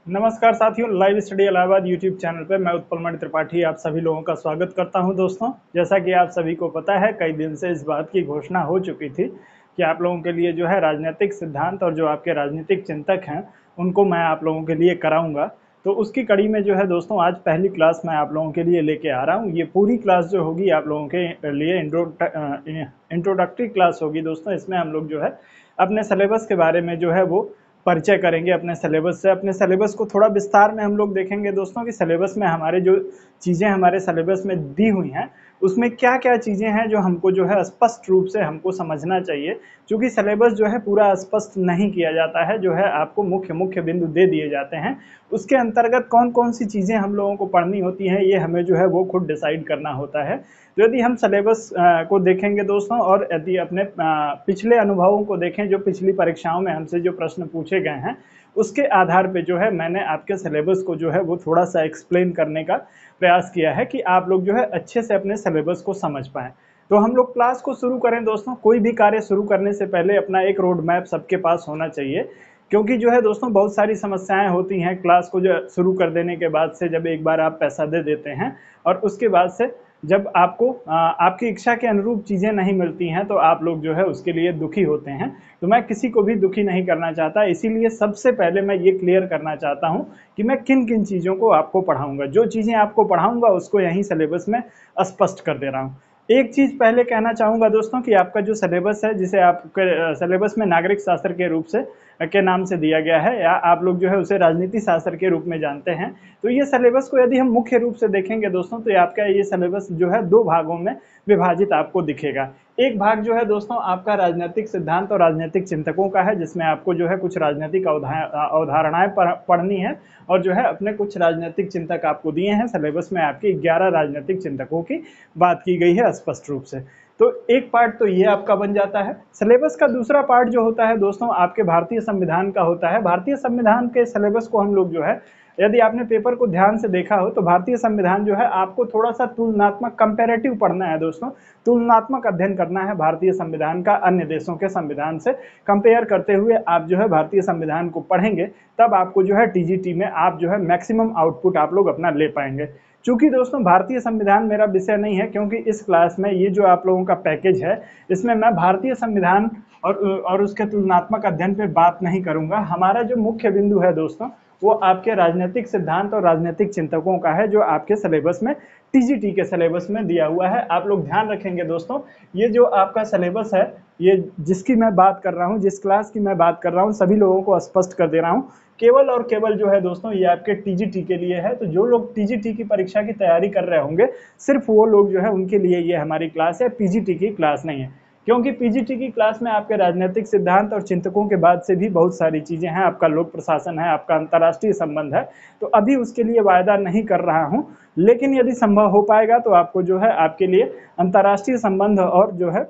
नमस्कार साथियों, live study Allahabad YouTube channel पे मैं उत्पल मणि त्रिपाठी आप सभी लोगों का स्वागत करता हूं। दोस्तों, जैसा कि आप सभी को पता है, कई दिन से इस बात की घोषणा हो चुकी थी कि आप लोगों के लिए जो है राजनीतिक सिद्धांत और जो आपके राजनीतिक चिंतक हैं उनको मैं आप लोगों के लिए कराऊंगा। तो उसकी कड़ी में जो है दोस्तों, आज पहली क्लास मैं आप लोगों के लिए लेके आ रहा हूँ। ये पूरी क्लास जो होगी आप लोगों के लिए इंट्रोडक्टरी क्लास होगी दोस्तों। इसमें हम लोग जो है अपने सिलेबस के बारे में जो है वो परिचय करेंगे अपने सिलेबस से। अपने सिलेबस को थोड़ा विस्तार में हम लोग देखेंगे दोस्तों कि सिलेबस में हमारे जो चीज़ें हमारे सिलेबस में दी हुई हैं उसमें क्या क्या चीज़ें हैं जो हमको जो है स्पष्ट रूप से हमको समझना चाहिए। क्योंकि सिलेबस जो है पूरा स्पष्ट नहीं किया जाता है, जो है आपको मुख्य मुख्य बिंदु दे दिए जाते हैं। उसके अंतर्गत कौन कौन सी चीज़ें हम लोगों को पढ़नी होती हैं ये हमें जो है वो खुद डिसाइड करना होता है। तो यदि हम सिलेबस को देखेंगे दोस्तों, और यदि अपने पिछले अनुभवों को देखें, जो पिछली परीक्षाओं में हमसे जो प्रश्न पूछे गए हैं उसके आधार पे जो है मैंने आपके सिलेबस को जो है वो थोड़ा सा एक्सप्लेन करने का प्रयास किया है कि आप लोग जो है अच्छे से अपने सिलेबस को समझ पाएँ। तो हम लोग क्लास को शुरू करें दोस्तों। कोई भी कार्य शुरू करने से पहले अपना एक रोड मैप सबके पास होना चाहिए, क्योंकि जो है दोस्तों बहुत सारी समस्याएं होती हैं क्लास को जो शुरू कर देने के बाद से। जब एक बार आप पैसा दे देते हैं और उसके बाद से जब आपको आपकी इच्छा के अनुरूप चीज़ें नहीं मिलती हैं तो आप लोग जो है उसके लिए दुखी होते हैं। तो मैं किसी को भी दुखी नहीं करना चाहता, इसीलिए सबसे पहले मैं ये क्लियर करना चाहता हूँ कि मैं किन किन चीज़ों को आपको पढ़ाऊँगा। जो चीज़ें आपको पढ़ाऊँगा उसको यहीं सिलेबस में स्पष्ट कर दे रहा हूँ। एक चीज़ पहले कहना चाहूँगा दोस्तों कि आपका जो सिलेबस है, जिसे आपके सिलेबस में नागरिक शास्त्र के रूप से के नाम से दिया गया है, या आप लोग जो है उसे राजनीति शास्त्र के रूप में जानते हैं। तो ये सिलेबस को यदि हम मुख्य रूप से देखेंगे दोस्तों, तो आपका ये सिलेबस जो है दो भागों में विभाजित आपको दिखेगा। एक भाग जो है दोस्तों आपका राजनीतिक सिद्धांत और राजनीतिक चिंतकों का है, जिसमें आपको जो है कुछ राजनीतिक अवधारणाएं पढ़नी है, और जो है अपने कुछ राजनीतिक चिंतक आपको दिए हैं। सिलेबस में आपके 11 राजनीतिक चिंतकों की बात की गई है स्पष्ट रूप से। तो एक पार्ट तो ये आपका बन जाता है। सिलेबस का दूसरा पार्ट जो होता है दोस्तों आपके भारतीय संविधान का होता है। भारतीय संविधान के सिलेबस को हम लोग जो है, यदि आपने पेपर को ध्यान से देखा हो तो भारतीय संविधान जो है आपको थोड़ा सा तुलनात्मक कंपैरेटिव पढ़ना है दोस्तों। तुलनात्मक अध्ययन करना है भारतीय संविधान का अन्य देशों के संविधान से कंपेयर करते हुए। आप जो है भारतीय संविधान को पढ़ेंगे तब आपको जो है टीजीटी में आप जो है मैक्सिमम आउटपुट आप लोग अपना ले पाएंगे। चूंकि दोस्तों भारतीय संविधान मेरा विषय नहीं है, क्योंकि इस क्लास में ये जो आप लोगों का पैकेज है इसमें मैं भारतीय संविधान और उसके तुलनात्मक अध्ययन पे बात नहीं करूंगा। हमारा जो मुख्य बिंदु है दोस्तों वो आपके राजनीतिक सिद्धांत और राजनीतिक चिंतकों का है, जो आपके सिलेबस में टीजीटी के सिलेबस में दिया हुआ है। आप लोग ध्यान रखेंगे दोस्तों, ये जो आपका सिलेबस है, ये जिसकी मैं बात कर रहा हूँ, जिस क्लास की मैं बात कर रहा हूँ, सभी लोगों को स्पष्ट कर दे रहा हूँ, केवल और केवल जो है दोस्तों ये आपके टीजीटी के लिए है। तो जो लोग टीजीटी की परीक्षा की तैयारी कर रहे होंगे सिर्फ वो लोग जो है उनके लिए ये हमारी क्लास है, पीजीटी की क्लास नहीं है। क्योंकि पीजीटी की क्लास में आपके राजनीतिक सिद्धांत और चिंतकों के बाद से भी बहुत सारी चीजें हैं। आपका लोक प्रशासन है, आपका अंतर्राष्ट्रीय संबंध है। तो अभी उसके लिए वायदा नहीं कर रहा हूं, लेकिन यदि संभव हो पाएगा तो आपको जो है आपके लिए अंतर्राष्ट्रीय संबंध और जो है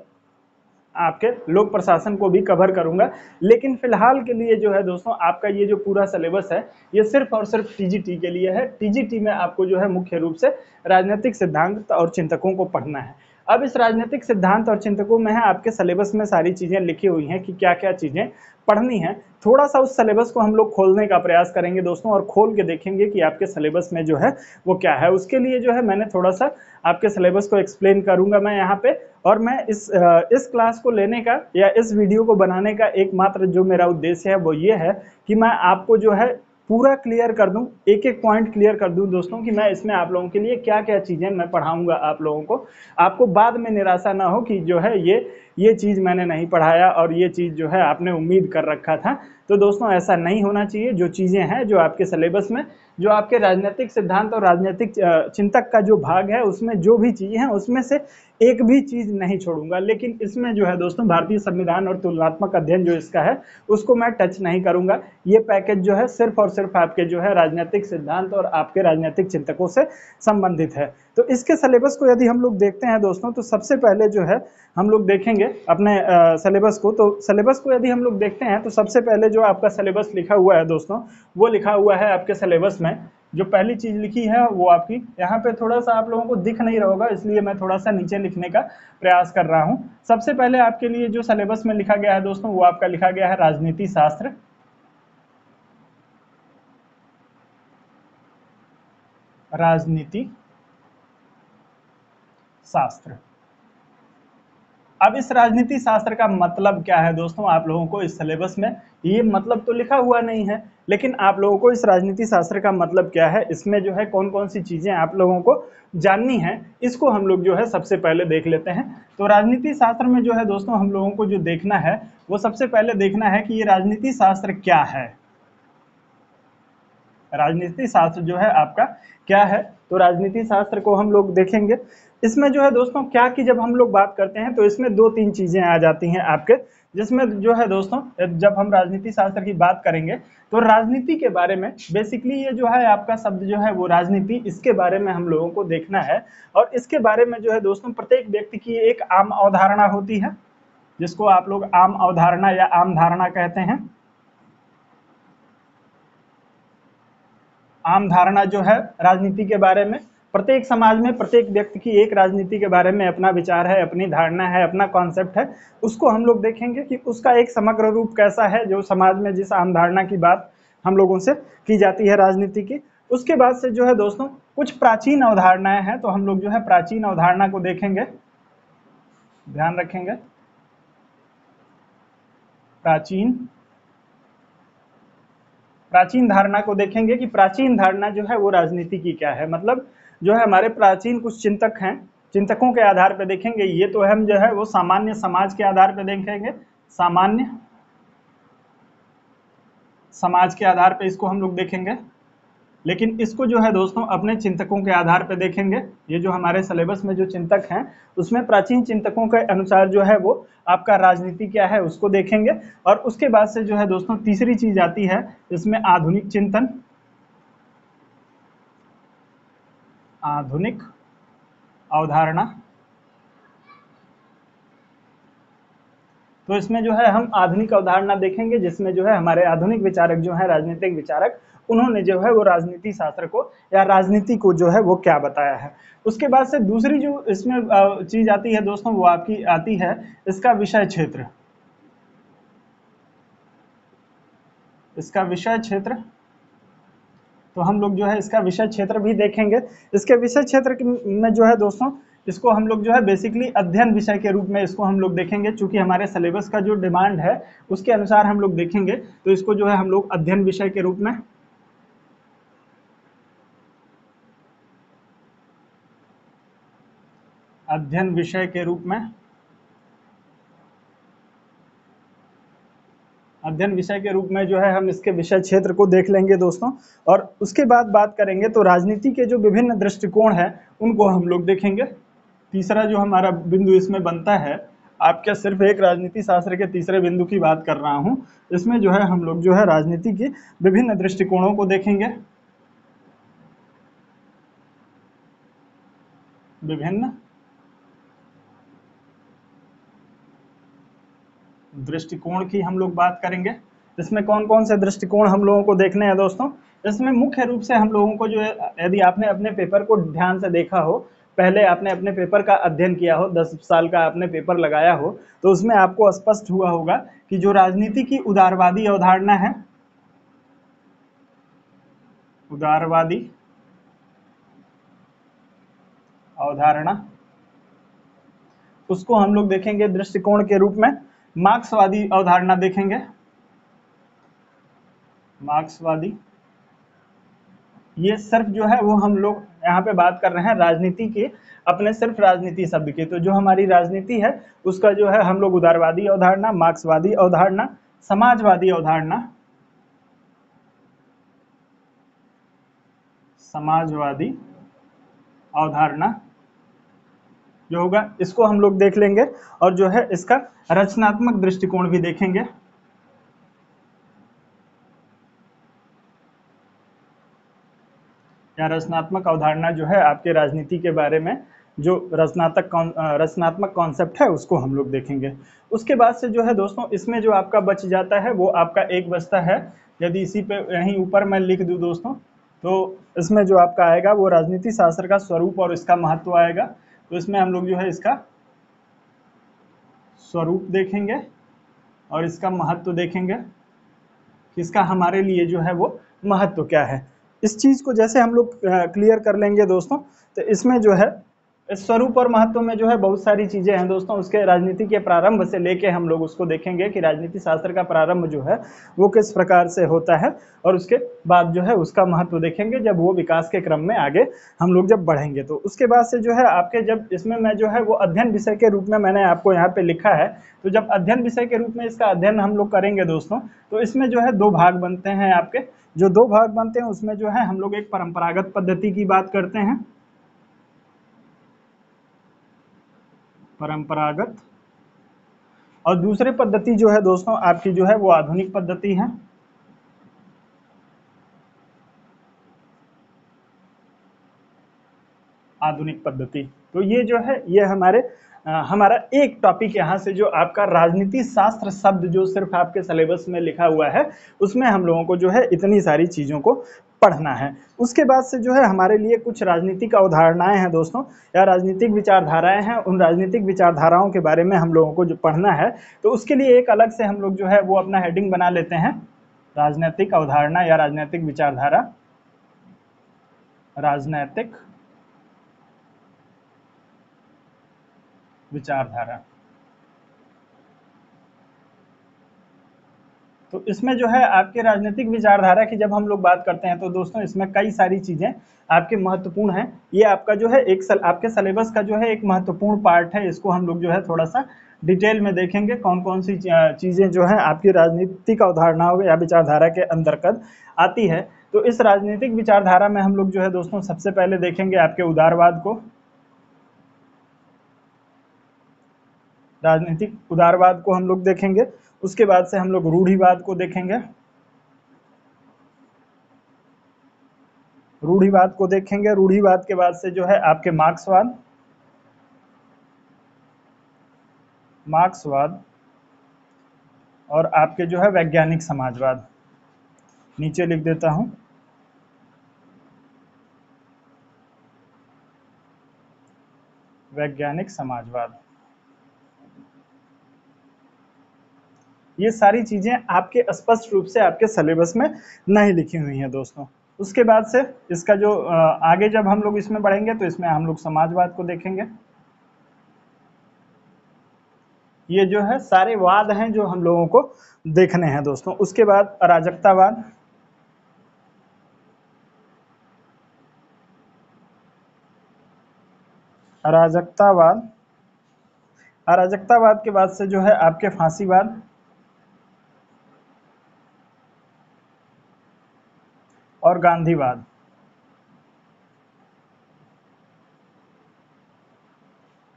आपके लोक प्रशासन को भी कवर करूंगा। लेकिन फिलहाल के लिए जो है दोस्तों आपका ये जो पूरा सिलेबस है ये सिर्फ और सिर्फ टीजीटी के लिए है। टीजीटी में आपको जो है मुख्य रूप से राजनीतिक सिद्धांत और चिंतकों को पढ़ना है। अब इस राजनीतिक सिद्धांत और चिंतकों में है आपके सिलेबस में सारी चीजें लिखी हुई हैं कि क्या क्या चीजें पढ़नी है। थोड़ा सा उस सिलेबस को हम लोग खोलने का प्रयास करेंगे दोस्तों, और खोल के देखेंगे कि आपके सिलेबस में जो है वो क्या है। उसके लिए जो है मैंने थोड़ा सा आपके सिलेबस को एक्सप्लेन करूंगा मैं यहाँ पे। और मैं इस क्लास को लेने का या इस वीडियो को बनाने का एकमात्र जो मेरा उद्देश्य है वो ये है कि मैं आपको जो है पूरा क्लियर कर दूं, एक एक पॉइंट क्लियर कर दूं दोस्तों, कि मैं इसमें आप लोगों के लिए क्या क्या चीज़ें मैं पढ़ाऊंगा आप लोगों को। आपको बाद में निराशा ना हो कि जो है ये चीज़ मैंने नहीं पढ़ाया और ये चीज़ जो है आपने उम्मीद कर रखा था। तो दोस्तों ऐसा नहीं होना चाहिए। जो चीज़ें हैं जो आपके सिलेबस में, जो आपके राजनीतिक सिद्धांत और राजनीतिक चिंतक का जो भाग है उसमें जो भी चीज़ें हैं उसमें से एक भी चीज़ नहीं छोड़ूंगा। लेकिन इसमें जो है दोस्तों भारतीय संविधान और तुलनात्मक अध्ययन जो इसका है उसको मैं टच नहीं करूंगा। ये पैकेज जो है सिर्फ और सिर्फ आपके जो है राजनीतिक सिद्धांत और आपके राजनीतिक चिंतकों से संबंधित है। तो इसके सिलेबस को यदि हम लोग देखते हैं दोस्तों, तो सबसे पहले जो है हम लोग देखेंगे अपने सिलेबस को। तो सिलेबस को यदि हम लोग देखते हैं तो सबसे पहले जो आपका सिलेबस लिखा हुआ है दोस्तों वो लिखा हुआ है आपके सिलेबस में। जो पहली चीज लिखी है वो आपकी यहाँ पे थोड़ा सा आप लोगों को दिख नहीं रहा होगा, इसलिए मैं थोड़ा सा नीचे लिखने का प्रयास कर रहा हूँ। सबसे पहले आपके लिए जो सिलेबस में लिखा गया है दोस्तों वो आपका लिखा गया है राजनीति शास्त्र। राजनीति शास्त्र। अब इस राजनीति शास्त्र का मतलब क्या है दोस्तों, आप लोगों को इस सिलेबस में ये मतलब तो लिखा हुआ नहीं है, लेकिन आप लोगों को इस राजनीति शास्त्र का मतलब क्या है, इसमें जो है कौन कौन सी चीजें आप लोगों को जाननी है, इसको हम लोग जो है सबसे पहले देख लेते हैं। तो राजनीति शास्त्र में जो है दोस्तों हम लोगों को जो देखना है वो सबसे पहले देखना है कि ये राजनीति शास्त्र क्या है। राजनीति शास्त्र जो है आपका क्या है, तो राजनीति शास्त्र को हम लोग देखेंगे। इसमें जो है दोस्तों क्या कि जब हम लोग बात करते हैं तो इसमें दो तीन चीजें आ जाती हैं आपके, जिसमें जो है दोस्तों जब हम राजनीति शास्त्र की बात करेंगे तो राजनीति के बारे में बेसिकली ये जो है आपका शब्द जो है वो राजनीति, इसके बारे में हम लोगों को देखना है। और इसके बारे में जो है दोस्तों प्रत्येक व्यक्ति की एक आम अवधारणा होती है, जिसको आप लोग आम अवधारणा या आम धारणा कहते हैं। आम धारणा जो है राजनीति के बारे में, प्रत्येक समाज में प्रत्येक व्यक्ति की एक राजनीति के बारे में अपना विचार है, अपनी धारणा है, अपना कॉन्सेप्ट है, उसको हम लोग देखेंगे कि उसका एक समग्र रूप कैसा है, जो समाज में जिस आम धारणा की बात हम लोगों से की जाती है राजनीति की। उसके बाद से जो है दोस्तों कुछ प्राचीन अवधारणाएं हैं, तो हम लोग जो है प्राचीन अवधारणा को देखेंगे, ध्यान रखेंगे प्राचीन धारणा को देखेंगे कि प्राचीन धारणा जो है वो राजनीति की क्या है। मतलब जो है हमारे प्राचीन कुछ चिंतक हैं, चिंतकों के आधार पर देखेंगे। ये तो हम जो है वो सामान्य समाज के आधार पर देखेंगे, सामान्य समाज के आधार पर इसको हम लोग देखेंगे, लेकिन इसको जो है दोस्तों अपने चिंतकों के आधार पर देखेंगे। ये जो हमारे सिलेबस में जो चिंतक हैं उसमें प्राचीन चिंतकों के अनुसार जो है वो आपका राजनीति क्या है उसको देखेंगे। और उसके बाद से जो है दोस्तों तीसरी चीज आती है इसमें आधुनिक चिंतन, आधुनिक अवधारणा। तो इसमें जो है हम आधुनिक अवधारणा देखेंगे, जिसमें जो है हमारे आधुनिक विचारक जो है, राजनीतिक विचारक, उन्होंने जो है वो राजनीति शास्त्र को या राजनीति को जो है वो क्या बताया है। उसके बाद से दूसरी जो इसमें चीज आती है दोस्तों वो आपकी आती है इसका विषय क्षेत्र, इसका विषय क्षेत्र। तो हम लोग जो है इसका विषय क्षेत्र भी देखेंगे। इसके विषय क्षेत्र में जो है दोस्तों इसको हम लोग जो है बेसिकली अध्ययन विषय के रूप में इसको हम लोग देखेंगे, चूंकि हमारे सिलेबस का जो डिमांड है उसके अनुसार हम लोग देखेंगे। तो इसको जो है हम लोग अध्ययन विषय के रूप में, अध्ययन विषय के रूप में, अध्ययन विषय के रूप में जो है हम इसके विषय क्षेत्र को देख लेंगे दोस्तों। और उसके बाद बात करेंगे तो राजनीति के जो विभिन्न दृष्टिकोण हैं उनको हम लोग देखेंगे। तीसरा जो हमारा बिंदु इसमें बनता है, आपका सिर्फ एक राजनीति शास्त्र के तीसरे बिंदु की बात कर रहा हूं, इसमें जो है हम लोग जो है राजनीति के विभिन्न दृष्टिकोणों को देखेंगे, विभिन्न दृष्टिकोण की हम लोग बात करेंगे। इसमें कौन कौन से दृष्टिकोण हम लोगों को देखने हैं दोस्तों, इसमें मुख्य रूप से हम लोगों को जो है, यदि आपने अपने पेपर को ध्यान से देखा हो, पहले आपने अपने पेपर का अध्ययन किया हो, 10 साल का आपने पेपर लगाया हो, तो उसमें आपको स्पष्ट हुआ होगा कि जो राजनीति की उदारवादी अवधारणा है, उदारवादी अवधारणा, उसको हम लोग देखेंगे दृष्टिकोण के रूप में। मार्क्सवादी अवधारणा देखेंगे, मार्क्सवादी, ये सिर्फ जो है वो हम लोग यहाँ पे बात कर रहे हैं राजनीति के, अपने सिर्फ राजनीति शब्द की। तो जो हमारी राजनीति है उसका जो है हम लोग उदारवादी अवधारणा, मार्क्सवादी अवधारणा, समाजवादी अवधारणा, समाजवादी अवधारणा जो होगा इसको हम लोग देख लेंगे। और जो है इसका रचनात्मक दृष्टिकोण भी देखेंगे, या रचनात्मक अवधारणा जो है आपके राजनीति के बारे में जो रचनात्मक कॉन्सेप्ट है उसको हम लोग देखेंगे। उसके बाद से जो है दोस्तों इसमें जो आपका बच जाता है वो आपका एक बचता है, यदि इसी पे यहीं ऊपर मैं लिख दूं दोस्तों, तो इसमें जो आपका आएगा वो राजनीति शास्त्र का स्वरूप और इसका महत्व आएगा। तो इसमें हम लोग जो है इसका स्वरूप देखेंगे और इसका महत्व देखेंगे कि इसका हमारे लिए जो है वो महत्व क्या है। इस चीज़ को जैसे हम लोग क्लियर कर लेंगे दोस्तों, तो इसमें जो है स्वरूप और महत्व में जो है बहुत सारी चीजें हैं दोस्तों। उसके राजनीति के प्रारंभ से लेके हम लोग उसको देखेंगे कि राजनीति शास्त्र का प्रारंभ जो है वो किस प्रकार से होता है, और उसके बाद जो है उसका महत्व देखेंगे जब वो विकास के क्रम में आगे हम लोग जब बढ़ेंगे। तो उसके बाद से जो है आपके जब इसमें मैं जो है वो अध्ययन विषय के रूप में मैंने आपको यहाँ पे लिखा है, तो जब अध्ययन विषय के रूप में इसका अध्ययन हम लोग करेंगे दोस्तों, तो इसमें जो है 2 भाग बनते हैं आपके। जो 2 भाग बनते हैं उसमें जो है हम लोग एक परंपरागत पद्धति की बात करते हैं, परंपरागत, और दूसरी पद्धति जो है दोस्तों आपकी जो है वो आधुनिक पद्धति है। आधुनिक पद्धति। तो ये जो है ये हमारा एक टॉपिक यहाँ से जो आपका राजनीति शास्त्र शब्द जो सिर्फ आपके सिलेबस में लिखा हुआ है, उसमें हम लोगों को जो है इतनी सारी चीज़ों को पढ़ना है। उसके बाद से जो है हमारे लिए कुछ राजनीतिक अवधारणाएं हैं दोस्तों, या राजनीतिक विचारधाराएं हैं। उन राजनीतिक विचारधाराओं के बारे में हम लोगों को जो पढ़ना है, तो उसके लिए एक अलग से हम लोग जो है वो अपना हेडिंग बना लेते हैं, राजनीतिक अवधारणा या राजनीतिक विचारधारा, राजनैतिक विचारधारा। तो इसमें जो है आपके राजनीतिक विचारधारा की जब हम लोग बात करते हैं, तो दोस्तों इसमें कई सारी चीज़ें आपके महत्वपूर्ण हैं। ये आपका जो है आपके सिलेबस का जो है एक महत्वपूर्ण पार्ट है। इसको हम लोग जो है थोड़ा सा डिटेल में देखेंगे, कौन कौन सी चीज़ें जो है आपकी राजनीतिक अवधारणाओं या विचारधारा के अंतर्गत आती है। तो इस राजनीतिक विचारधारा में हम लोग जो है दोस्तों सबसे पहले देखेंगे आपके उदारवाद को, राजनीतिक उदारवाद को हम लोग देखेंगे। उसके बाद से हम लोग रूढ़िवाद को देखेंगे, रूढ़िवाद को देखेंगे। रूढ़िवाद के बाद से जो है आपके मार्क्सवाद, मार्क्सवाद, और आपके जो है वैज्ञानिक समाजवाद, नीचे लिख देता हूं, वैज्ञानिक समाजवाद। ये सारी चीजें आपके स्पष्ट रूप से आपके सिलेबस में नहीं लिखी हुई हैं दोस्तों। उसके बाद से इसका जो आगे जब हम लोग इसमें बढ़ेंगे, तो इसमें हम लोग समाजवाद को देखेंगे। ये जो है सारे वाद हैं जो हम लोगों को देखने हैं दोस्तों। उसके बाद अराजकतावाद, अराजकतावाद, अराजकतावाद के बाद से जो है आपके फांसीवाद और गांधीवाद।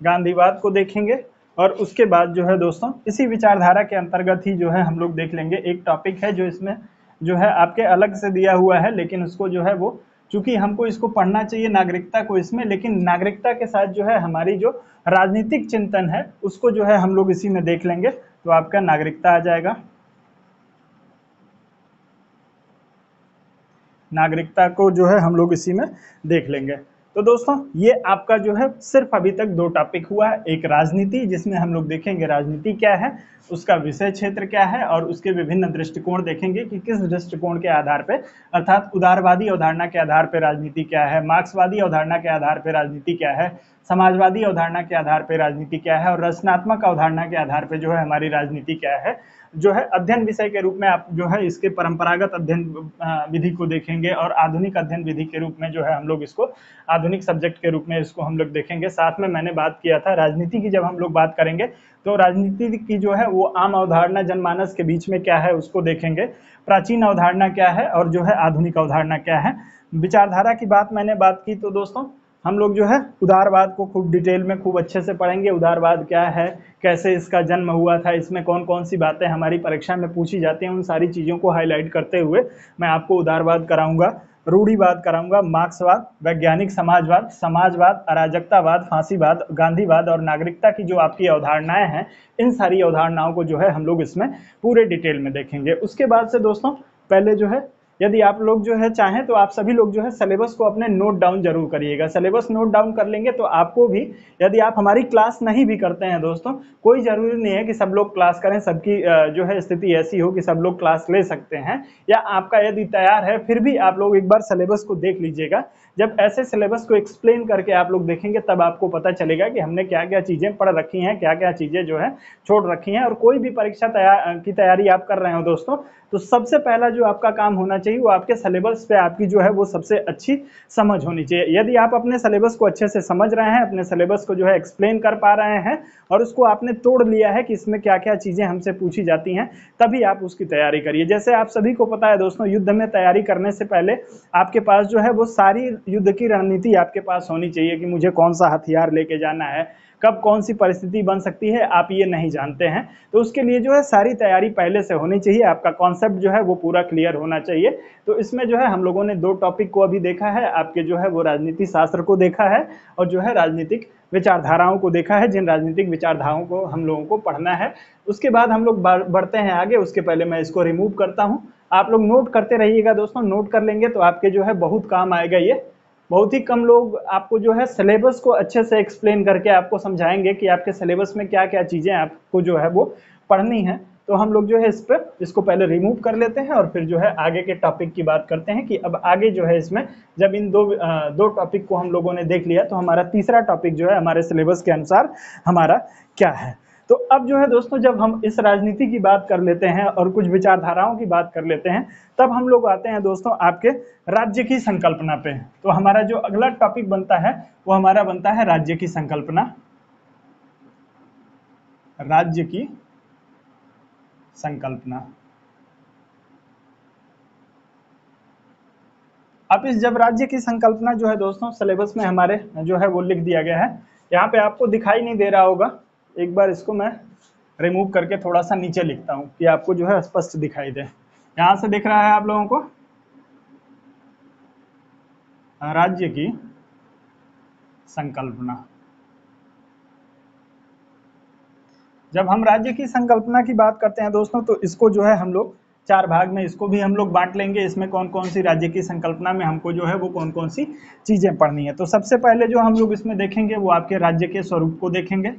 गांधीवाद को देखेंगे। और उसके बाद जो है दोस्तों इसी विचारधारा के अंतर्गत ही जो है हम लोग देख लेंगे एक टॉपिक है जो इसमें जो है आपके अलग से दिया हुआ है, लेकिन उसको जो है वो चूंकि हमको इसको पढ़ना चाहिए नागरिकता को इसमें, लेकिन नागरिकता के साथ जो है हमारी जो राजनीतिक चिंतन है उसको जो है हम लोग इसी में देख लेंगे। तो आपका नागरिकता आ जाएगा, नागरिकता को जो है हम लोग इसी में देख लेंगे। तो दोस्तों ये आपका जो है सिर्फ अभी तक 2 टॉपिक हुआ है। एक राजनीति, जिसमें हम लोग देखेंगे राजनीति क्या है, उसका विषय क्षेत्र क्या है, और उसके विभिन्न दृष्टिकोण देखेंगे कि किस दृष्टिकोण के आधार पे, अर्थात उदारवादी अवधारणा के आधार पर राजनीति क्या है, मार्क्सवादी अवधारणा के आधार पर राजनीति क्या है, समाजवादी अवधारणा के आधार पर राजनीति क्या है, और रचनात्मक अवधारणा के आधार पर जो है हमारी राजनीति क्या है। जो है अध्ययन विषय के रूप में आप जो है इसके परंपरागत अध्ययन विधि को देखेंगे, और आधुनिक अध्ययन विधि के रूप में जो है हम लोग इसको आधुनिक सब्जेक्ट के रूप में इसको हम लोग देखेंगे। साथ में मैंने बात किया था राजनीति की, जब हम लोग बात करेंगे तो राजनीति की जो है वो आम अवधारणा जनमानस के बीच में क्या है उसको देखेंगे, प्राचीन अवधारणा क्या है और जो है आधुनिक अवधारणा क्या है। विचारधारा की मैंने बात की, तो दोस्तों हम लोग जो है उदारवाद को खूब डिटेल में खूब अच्छे से पढ़ेंगे। उदारवाद क्या है, कैसे इसका जन्म हुआ था, इसमें कौन कौन सी बातें हमारी परीक्षा में पूछी जाती हैं, उन सारी चीज़ों को हाईलाइट करते हुए मैं आपको उदारवाद कराऊंगा, रूढ़िवाद कराऊंगा, मार्क्सवाद, वैज्ञानिक समाजवाद, समाजवाद, अराजकतावाद, फांसीवाद, गांधीवाद और नागरिकता की जो आपकी अवधारणाएं हैं, इन सारी अवधारणाओं को जो है हम लोग इसमें पूरे डिटेल में देखेंगे। उसके बाद से दोस्तों पहले जो है यदि आप लोग जो है चाहें तो आप सभी लोग जो है सिलेबस को अपने नोट डाउन जरूर करिएगा। सिलेबस नोट डाउन कर लेंगे तो आपको भी, यदि आप हमारी क्लास नहीं भी करते हैं दोस्तों, कोई ज़रूरी नहीं है कि सब लोग क्लास करें, सबकी जो है स्थिति ऐसी हो कि सब लोग क्लास ले सकते हैं, या आपका यदि तैयार है फिर भी आप लोग एक बार सिलेबस को देख लीजिएगा। जब ऐसे सिलेबस को एक्सप्लेन करके आप लोग देखेंगे तब आपको पता चलेगा कि हमने क्या क्या चीज़ें पढ़ रखी हैं, क्या क्या चीज़ें जो है छोड़ रखी हैं। और कोई भी परीक्षा की तैयारी आप कर रहे हो दोस्तों, तो सबसे पहला जो आपका काम होना चाहिए वो आपके सिलेबस पे आपकी जो है वो सबसे अच्छी समझ होनी चाहिए। यदि आप अपने सिलेबस को अच्छे से समझ रहे हैं, अपने सिलेबस को जो है एक्सप्लेन कर पा रहे हैं और उसको आपने तोड़ लिया है कि इसमें क्या क्या चीज़ें हमसे पूछी जाती हैं, तभी आप उसकी तैयारी करिए। जैसे आप सभी को पता है दोस्तों, युद्ध में तैयारी करने से पहले आपके पास जो है वो सारी युद्ध की रणनीति आपके पास होनी चाहिए कि मुझे कौन सा हथियार लेके जाना है, कब कौन सी परिस्थिति बन सकती है, आप ये नहीं जानते हैं। तो उसके लिए जो है सारी तैयारी पहले से होनी चाहिए, आपका कॉन्सेप्ट जो है वो पूरा क्लियर होना चाहिए। तो इसमें जो है हम लोगों ने 2 टॉपिक को अभी देखा है, आपके जो है वो राजनीति शास्त्र को देखा है और जो है राजनीतिक विचारधाराओं को देखा है, जिन राजनीतिक विचारधाराओं को हम लोगों को पढ़ना है। उसके बाद हम लोग बढ़ते हैं आगे। उसके पहले मैं इसको रिमूव करता हूँ। आप लोग नोट करते रहिएगा दोस्तों, नोट कर लेंगे तो आपके जो है बहुत काम आएगा। ये बहुत ही कम लोग आपको जो है सिलेबस को अच्छे से एक्सप्लेन करके आपको समझाएंगे कि आपके सिलेबस में क्या क्या चीज़ें आपको जो है वो पढ़नी है। तो हम लोग जो है इसको पहले रिमूव कर लेते हैं और फिर जो है आगे के टॉपिक की बात करते हैं कि अब आगे जो है इसमें जब इन दो टॉपिक को हम लोगों ने देख लिया तो हमारा तीसरा टॉपिक जो है हमारे सिलेबस के अनुसार हमारा क्या है। तो अब जो है दोस्तों, जब हम इस राजनीति की बात कर लेते हैं और कुछ विचारधाराओं की बात कर लेते हैं, तब हम लोग आते हैं दोस्तों आपके राज्य की संकल्पना पे। तो हमारा जो अगला टॉपिक बनता है वो हमारा बनता है राज्य की संकल्पना। राज्य की संकल्पना। अब इस जब राज्य की संकल्पना जो है दोस्तों सिलेबस में हमारे जो है वो लिख दिया गया है। यहाँ पे आपको दिखाई नहीं दे रहा होगा, एक बार इसको मैं रिमूव करके थोड़ा सा नीचे लिखता हूँ कि आपको जो है स्पष्ट दिखाई दे। यहाँ से दिख रहा है आप लोगों को राज्य की संकल्पना। जब हम राज्य की संकल्पना की बात करते हैं दोस्तों, तो इसको जो है हम लोग 4 भाग में इसको भी हम लोग बांट लेंगे। इसमें कौन कौन सी राज्य की संकल्पना में हमको जो है वो कौन कौन सी चीजें पढ़नी है। तो सबसे पहले जो हम लोग इसमें देखेंगे वो आपके राज्य के स्वरूप को देखेंगे,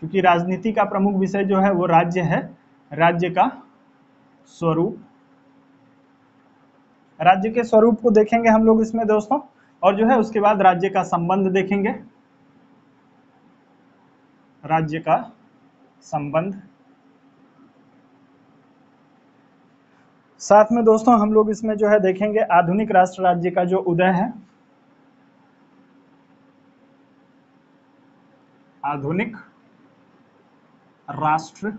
क्योंकि राजनीति का प्रमुख विषय जो है वो राज्य है। राज्य का स्वरूप, राज्य के स्वरूप को देखेंगे हम लोग इसमें दोस्तों, और जो है उसके बाद राज्य का संबंध देखेंगे, राज्य का संबंध। साथ में दोस्तों हम लोग इसमें जो है देखेंगे आधुनिक राष्ट्र राज्य का जो उदय है, आधुनिक राष्ट्र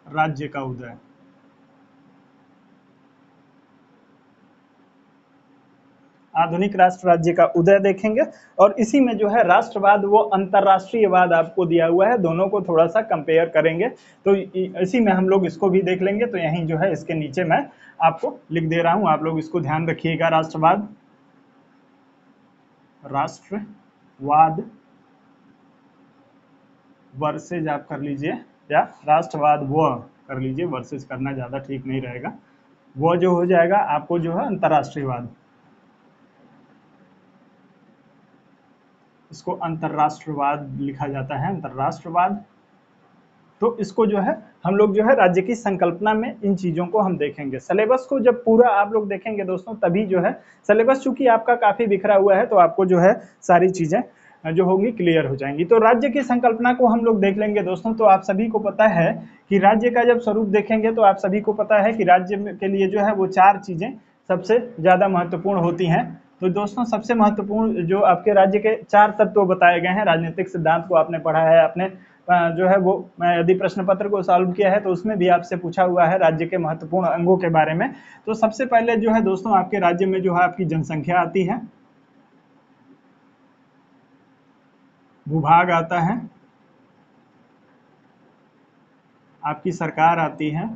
राज्य का उदय। आधुनिक राष्ट्र राज्य का उदय देखेंगे, और इसी में जो है राष्ट्रवाद वो अंतरराष्ट्रीयवाद आपको दिया हुआ है, दोनों को थोड़ा सा कंपेयर करेंगे। तो इसी में हम लोग इसको भी देख लेंगे। तो यहीं जो है इसके नीचे मैं आपको लिख दे रहा हूं, आप लोग इसको ध्यान रखिएगा। राष्ट्रवाद, राष्ट्रवाद वर्सेज आप कर लीजिए, या राष्ट्रवाद वो कर लीजिए, वर्सेज करना ज्यादा ठीक नहीं रहेगा। वो जो हो जाएगा आपको जो है अंतरराष्ट्रीयवाद, इसको अंतरराष्ट्रवाद लिखा जाता है, अंतरराष्ट्रवाद। तो इसको जो है हम लोग जो है राज्य की संकल्पना में इन चीजों को हम देखेंगे। सिलेबस को जब पूरा आप लोग देखेंगे दोस्तों, तभी जो है सिलेबस चूंकि आपका काफी बिखरा हुआ है, तो आपको जो है सारी चीजें जो होंगी क्लियर हो जाएंगी। तो राज्य की संकल्पना को हम लोग देख लेंगे दोस्तों। तो आप सभी को पता है कि राज्य का जब स्वरूप देखेंगे तो आप सभी को पता है कि राज्य के लिए जो है वो 4 चीजें सबसे ज्यादा महत्वपूर्ण होती हैं। तो दोस्तों सबसे महत्वपूर्ण जो आपके राज्य के 4 तत्व बताए गए हैं, राजनीतिक सिद्धांत को आपने पढ़ा है, आपने जो है वो यदि प्रश्न पत्र को सॉल्व किया है तो उसमें भी आपसे पूछा हुआ है राज्य के महत्वपूर्ण अंगों के बारे में। तो सबसे पहले जो है दोस्तों आपके राज्य में जो है आपकी जनसंख्या आती है, भूभाग आता है, आपकी सरकार आती है,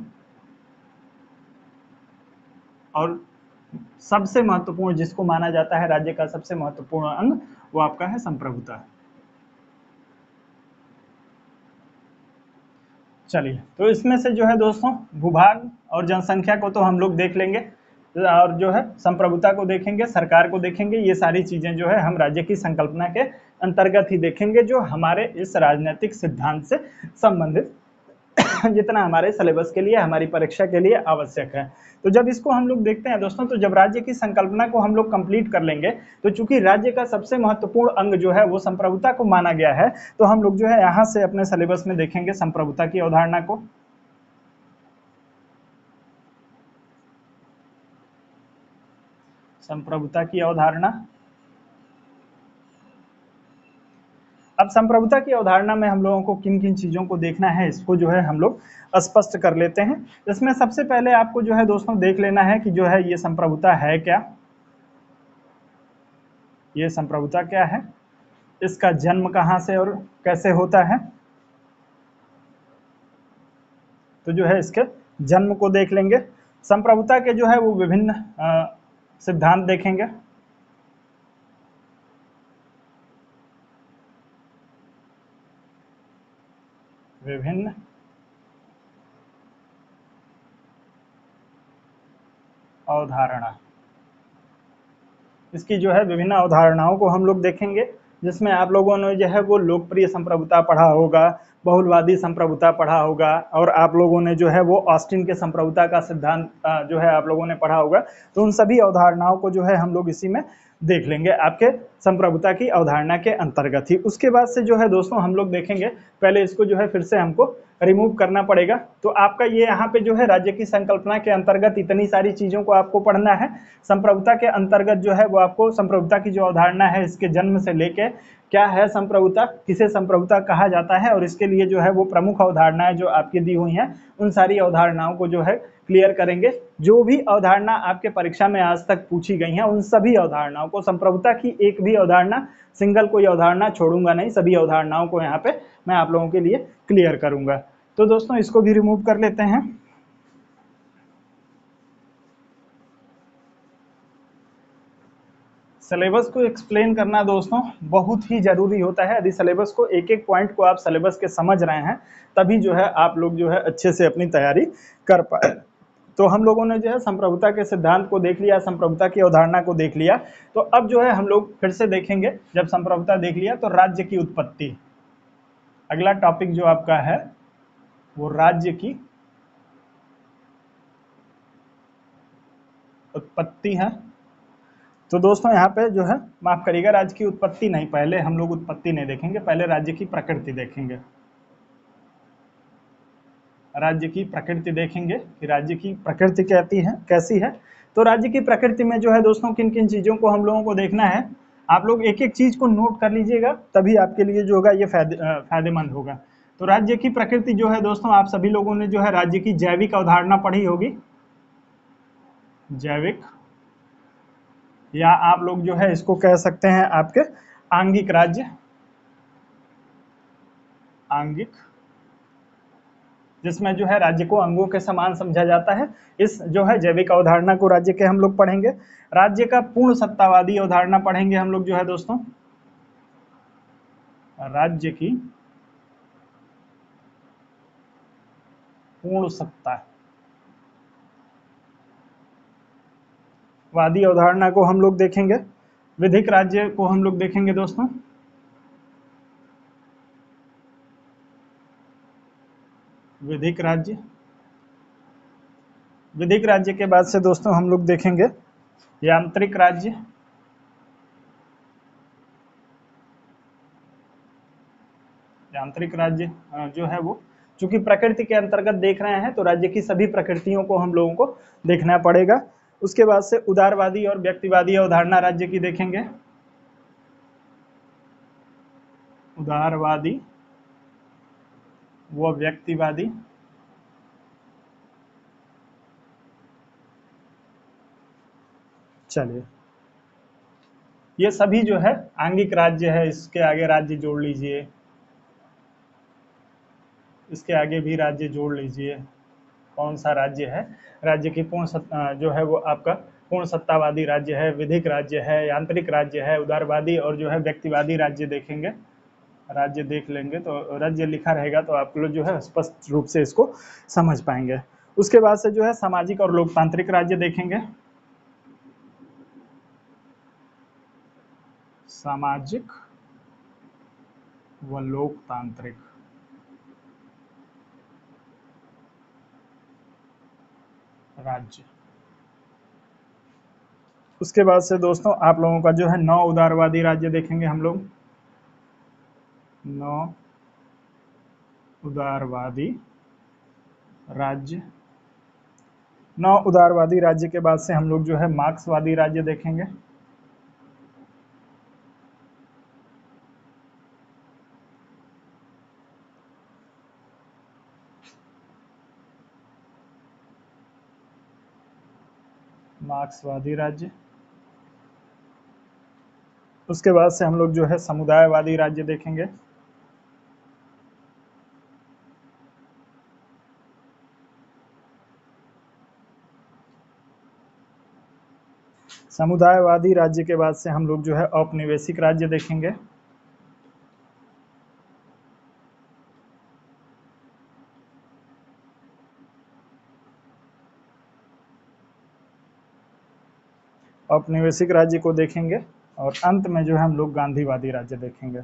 और सबसे महत्वपूर्ण जिसको माना जाता है राज्य का सबसे महत्वपूर्ण अंग, वो आपका है संप्रभुता। चलिए, तो इसमें से जो है दोस्तों भूभाग और जनसंख्या को तो हम लोग देख लेंगे, और जो है संप्रभुता को देखेंगे, सरकार को देखेंगे। ये सारी चीजें जो है हम राज्य की संकल्पना के अंतर्गत ही देखेंगे, जो हमारे इस राजनीतिक सिद्धांत से संबंधित जितना हमारे सिलेबस के लिए, हमारी परीक्षा के लिए आवश्यक है। तो जब इसको हम लोग देखते हैं दोस्तों, तो जब राज्य की संकल्पना को हम लोग कंप्लीट कर लेंगे, तो चूंकि राज्य का सबसे महत्वपूर्ण अंग जो है वो संप्रभुता को माना गया है, तो हम लोग जो है यहाँ से अपने सिलेबस में देखेंगे संप्रभुता की अवधारणा को। संप्रभुता की अवधारणा। अब संप्रभुता की अवधारणा में हम लोगों को किन किन चीजों को देखना है, इसको जो है हम लोग स्पष्ट कर लेते हैं। इसमें सबसे पहले आपको जो है दोस्तों देख लेना है कि जो है ये संप्रभुता है क्या, ये संप्रभुता क्या है, इसका जन्म कहाँ से और कैसे होता है। तो जो है इसके जन्म को देख लेंगे। संप्रभुता के जो है वो विभिन्न सिद्धांत देखेंगे। विभिन्न अवधारणा, इसकी जो है विभिन्न अवधारणाओं को हम लोग देखेंगे, जिसमें आप लोगों ने जो है वो लोकप्रिय संप्रभुता पढ़ा होगा, बहुलवादी संप्रभुता पढ़ा होगा, और आप लोगों ने जो है वो ऑस्टिन के संप्रभुता का सिद्धांत जो है आप लोगों ने पढ़ा होगा। तो उन सभी अवधारणाओं को जो है हम लोग इसी में देख लेंगे, आपके संप्रभुता की अवधारणा के अंतर्गत ही। उसके बाद से जो है दोस्तों हम लोग देखेंगे, पहले इसको जो है फिर से हमको रिमूव करना पड़ेगा। तो आपका ये यहाँ पे जो है राज्य की संकल्पना के अंतर्गत इतनी सारी चीजों को आपको पढ़ना है। संप्रभुता के अंतर्गत जो है वो आपको संप्रभुता की जो अवधारणा है, इसके जन्म से लेके क्या है संप्रभुता, किसे संप्रभुता कहा जाता है, और इसके लिए जो है वो प्रमुख अवधारणाएं जो आपकी दी हुई हैं, उन सारी अवधारणाओं को जो है क्लियर करेंगे। जो भी अवधारणा आपके परीक्षा में आज तक पूछी गई हैं, उन सभी अवधारणाओं को, संप्रभुता की एक भी अवधारणा, सिंगल कोई अवधारणा छोड़ूंगा नहीं, सभी अवधारणाओं को यहाँ पे मैं आप लोगों के लिए क्लियर करूंगा। तो दोस्तों इसको भी रिमूव कर लेते हैं। सिलेबस को एक्सप्लेन करना दोस्तों बहुत ही जरूरी होता है। यदि सिलेबस को एक एक पॉइंट को आप सिलेबस के समझ रहे हैं, तभी जो है आप लोग जो है अच्छे से अपनी तैयारी कर पाए। तो हम लोगों ने जो है संप्रभुता के सिद्धांत को देख लिया, संप्रभुता की अवधारणा को देख लिया। तो अब जो है हम लोग फिर से देखेंगे, जब संप्रभुता देख लिया तो राज्य की उत्पत्ति, अगला टॉपिक जो आपका है वो राज्य की उत्पत्ति है। तो दोस्तों यहाँ पे जो है माफ करिएगा, राज्य की उत्पत्ति नहीं, पहले हम लोग उत्पत्ति नहीं देखेंगे, पहले राज्य की प्रकृति देखेंगे। राज्य की प्रकृति देखेंगे कि राज्य की प्रकृति कैसी है। तो राज्य की प्रकृति में जो है दोस्तों किन किन चीजों को हम लोगों को देखना है, आप लोग एक एक चीज को नोट कर लीजिएगा, तभी आपके लिए जो होगा ये फायदेमंद होगा। तो राज्य की प्रकृति जो है दोस्तों, आप सभी लोगों ने जो है राज्य की जैविक अवधारणा पढ़ी होगी, जैविक, या आप लोग जो है इसको कह सकते हैं आपके आंगिक राज्य, आंगिक, जिसमें जो है राज्य को अंगों के समान समझा जाता है। इस जो है जैविक अवधारणा को राज्य के हम लोग पढ़ेंगे। राज्य का पूर्ण सत्तावादी अवधारणा पढ़ेंगे हम लोग जो है दोस्तों, राज्य की पूर्ण सत्ता वादी अवधारणा को हम लोग देखेंगे। विधिक राज्य को हम लोग देखेंगे दोस्तों, विधिक राज्य। विधिक राज्य के बाद से दोस्तों हम लोग देखेंगे यांत्रिक राज्य, यांत्रिक राज्य जो है वो, चूंकि प्रकृति के अंतर्गत देख रहे हैं तो राज्य की सभी प्रकृतियों को हम लोगों को देखना पड़ेगा। उसके बाद से उदारवादी और व्यक्तिवादी अवधारणा राज्य की देखेंगे, उदारवादी व व्यक्तिवादी। चलिए, ये सभी जो है आंगिक राज्य है, इसके आगे राज्य जोड़ लीजिए, इसके आगे भी राज्य जोड़ लीजिए। कौन सा राज्य है, राज्य की पूर्ण जो है वो आपका पूर्ण सत्तावादी राज्य है, विधिक राज्य है, यांत्रिक राज्य है, उदारवादी और जो है व्यक्तिवादी राज्य देखेंगे। राज्य देख लेंगे तो राज्य लिखा रहेगा तो आप लोग जो है स्पष्ट रूप से इसको समझ पाएंगे। उसके बाद से जो है सामाजिक और लोकतांत्रिक राज्य देखेंगे। सामाजिक व लोकतांत्रिक राज्य। उसके बाद से दोस्तों आप लोगों का जो है 9 उदारवादी राज्य देखेंगे हम लोग। 9 उदारवादी राज्य। 9 उदारवादी राज्य के बाद से हम लोग जो है मार्क्सवादी राज्य देखेंगे। मार्क्सवादी राज्य। उसके बाद से हम लोग जो है समुदायवादी राज्य देखेंगे। समुदायवादी राज्य के बाद से हम लोग जो है औपनिवेशिक राज्य देखेंगे। औपनिवेशिक राज्य को देखेंगे और अंत में जो है हम लोग गांधीवादी राज्य देखेंगे।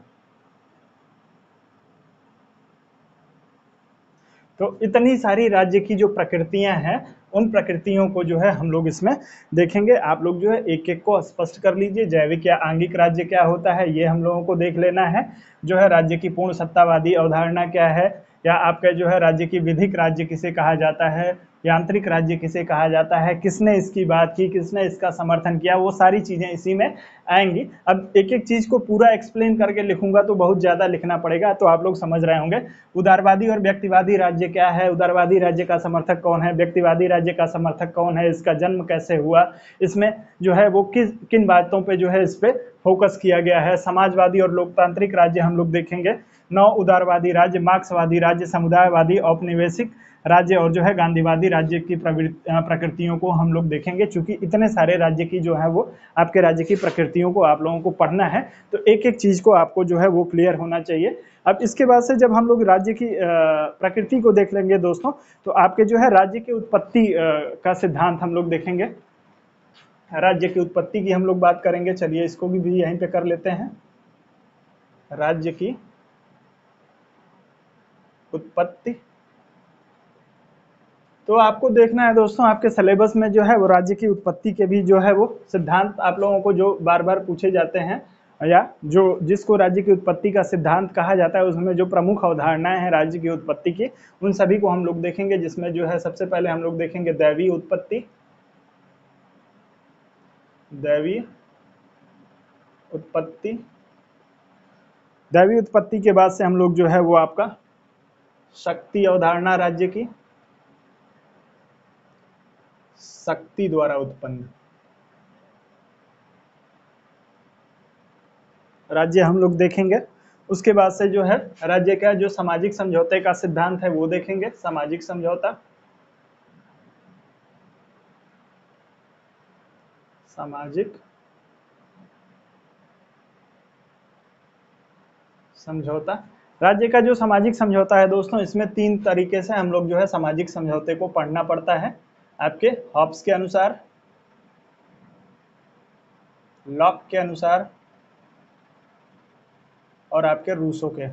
तो इतनी सारी राज्य की जो प्रकृतियां हैं उन प्रकृतियों को जो है हम लोग इसमें देखेंगे। आप लोग जो है एक एक को स्पष्ट कर लीजिए। जैविक या आंगिक राज्य क्या होता है ये हम लोगों को देख लेना है। जो है राज्य की पूर्ण सत्तावादी अवधारणा क्या है, या आपका जो है राज्य की विधिक राज्य किसे कहा जाता है, यांत्रिक राज्य किसे कहा जाता है, किसने इसकी बात की, किसने इसका समर्थन किया, वो सारी चीजें इसी में आएंगी। अब एक एक चीज को पूरा एक्सप्लेन करके लिखूंगा तो बहुत ज्यादा लिखना पड़ेगा, तो आप लोग समझ रहे होंगे। उदारवादी और व्यक्तिवादी राज्य क्या है, उदारवादी राज्य का समर्थक कौन है, व्यक्तिवादी राज्य का समर्थक कौन है, इसका जन्म कैसे हुआ, इसमें जो है वो किन बातों पे जो है इस पे फोकस किया गया है। समाजवादी और लोकतांत्रिक राज्य हम लोग देखेंगे। 9 उदारवादी राज्य, मार्क्सवादी राज्य, समुदायवादी, औपनिवेशिक राज्य और जो है गांधीवादी राज्य की प्रकृतियों को हम लोग देखेंगे। चूंकि इतने सारे राज्य की जो है वो आपके राज्य की प्रकृतियों को आप लोगों को पढ़ना है, तो एक एक चीज को आपको जो है वो क्लियर होना चाहिए। अब इसके बाद से जब हम लोग राज्य की प्रकृति को देख लेंगे दोस्तों, तो आपके जो है राज्य की उत्पत्ति का सिद्धांत हम लोग देखेंगे। राज्य की उत्पत्ति की हम लोग बात करेंगे। चलिए इसको भी यहीं पे कर लेते हैं। राज्य की उत्पत्ति। तो आपको देखना है दोस्तों, आपके सिलेबस में जो है वो राज्य की उत्पत्ति के भी जो है वो सिद्धांत आप लोगों को जो बार बार पूछे जाते हैं, या जो जिसको राज्य की उत्पत्ति का सिद्धांत कहा जाता है, उसमें जो प्रमुख अवधारणाएं हैं राज्य की उत्पत्ति की, उन सभी को हम लोग देखेंगे। जिसमें जो है सबसे पहले हम लोग देखेंगे दैवीय उत्पत्ति। दैवीय उत्पत्ति। दैवीय उत्पत्ति के बाद से हम लोग जो है वो आपका शक्ति अवधारणा राज्य की, शक्ति द्वारा उत्पन्न राज्य हम लोग देखेंगे। उसके बाद से जो है राज्य का जो सामाजिक समझौते का सिद्धांत है वो देखेंगे। सामाजिक समझौता। सामाजिक समझौता। राज्य का जो सामाजिक समझौता है दोस्तों, इसमें 3 तरीके से हम लोग जो है सामाजिक समझौते को पढ़ना पड़ता है। आपके हॉब्स के अनुसार, लॉक के अनुसार और आपके रूसो के।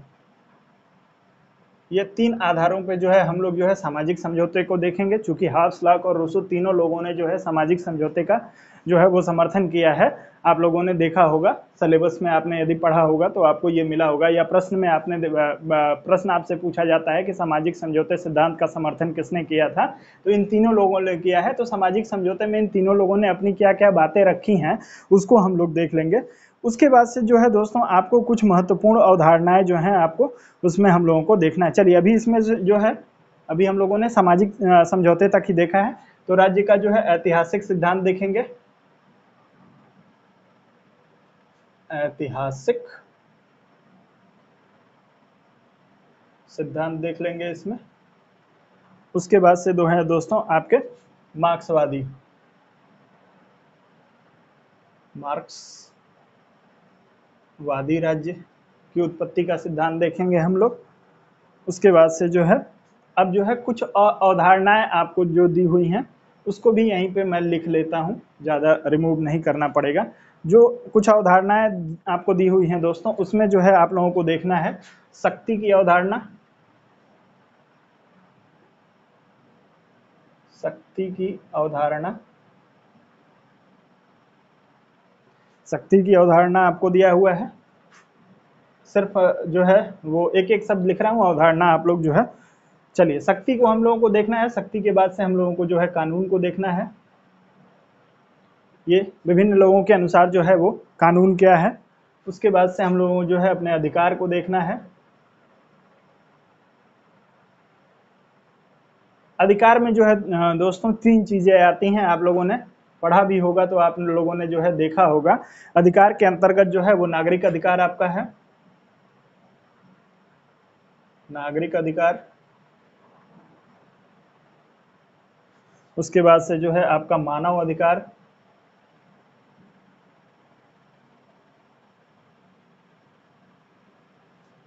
ये 3 आधारों पे जो है हम लोग जो है सामाजिक समझौते को देखेंगे। चूंकि हॉब्स, लॉक और रूसो तीनों लोगों ने जो है सामाजिक समझौते का जो है वो समर्थन किया है। आप लोगों ने देखा होगा सिलेबस में, आपने यदि पढ़ा होगा तो आपको ये मिला होगा, या प्रश्न में आपने प्रश्न आपसे पूछा जाता है कि सामाजिक समझौते सिद्धांत का समर्थन किसने किया था, तो इन तीनों लोगों ने किया है। तो सामाजिक समझौते में इन तीनों लोगों ने अपनी क्या क्या बातें रखी हैं उसको हम लोग देख लेंगे। उसके बाद से जो है दोस्तों आपको कुछ महत्वपूर्ण अवधारणाएं जो हैं आपको उसमें हम लोगों को देखना है। चलिए अभी इसमें जो है, अभी हम लोगों ने सामाजिक समझौते तक ही देखा है। तो राज्य का जो है ऐतिहासिक सिद्धांत देखेंगे। ऐतिहासिक सिद्धांत देख लेंगे इसमें। उसके बाद से दो है दोस्तों आपके मार्क्सवादी, मार्क्सवादी राज्य। की उत्पत्ति का सिद्धांत देखेंगे हम लोग। उसके बाद से जो है अब जो है कुछ अवधारणाएं आपको जो दी हुई हैं उसको भी यहीं पे मैं लिख लेता हूं, ज़्यादा रिमूव नहीं करना पड़ेगा। जो कुछ अवधारणाएं आपको दी हुई हैं दोस्तों, उसमें जो है आप लोगों को देखना है शक्ति की अवधारणा, शक्ति की अवधारणा, शक्ति की अवधारणा आपको दिया हुआ है। सिर्फ जो है वो एक एक शब्द लिख रहा हूँ, अवधारणा आप लोग जो है, चलिए शक्ति को हम लोगों को देखना है। शक्ति के बाद से हम लोगों को जो है कानून को देखना है। ये विभिन्न लोगों के अनुसार जो है वो कानून क्या है। उसके बाद से हम लोगों को जो है अपने अधिकार को देखना है। अधिकार में जो है दोस्तों 3 चीजें आती हैं, आप लोगों ने पढ़ा भी होगा तो आप लोगों ने जो है देखा होगा। अधिकार के अंतर्गत जो है वो नागरिक अधिकार आपका है, नागरिक अधिकार। उसके बाद से जो है आपका मानव अधिकार,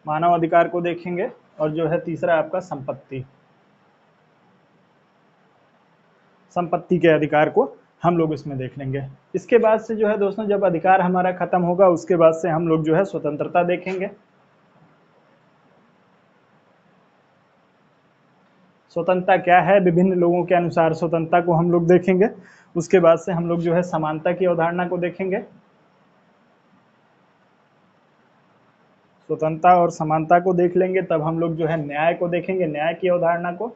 मानव अधिकार को देखेंगे। और जो है तीसरा आपका संपत्ति, संपत्ति के अधिकार को हम लोग इसमें देख लेंगे। इसके बाद से जो है दोस्तों जब अधिकार हमारा खत्म होगा उसके बाद से हम लोग जो है स्वतंत्रता देखेंगे। स्वतंत्रता क्या है, विभिन्न लोगों के अनुसार स्वतंत्रता को हम लोग देखेंगे। उसके बाद से हम लोग जो है समानता की अवधारणा को देखेंगे। स्वतंत्रता और समानता को देख लेंगे, तब हम लोग जो है न्याय को देखेंगे, न्याय की अवधारणा को।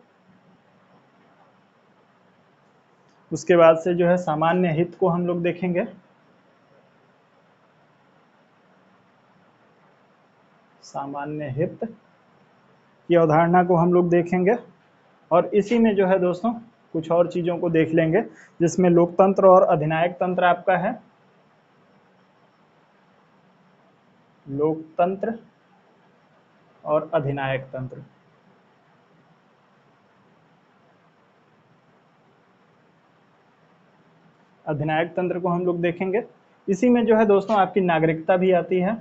उसके बाद से जो है सामान्य हित को हम लोग देखेंगे, सामान्य हित की अवधारणा को हम लोग देखेंगे। और इसी में जो है दोस्तों कुछ और चीजों को देख लेंगे, जिसमें लोकतंत्र और अधिनायक तंत्र आपका है, लोकतंत्र और अधिनायक तंत्र। अधिनायक तंत्र को हम लोग देखेंगे। इसी में जो है दोस्तों आपकी नागरिकता भी आती है,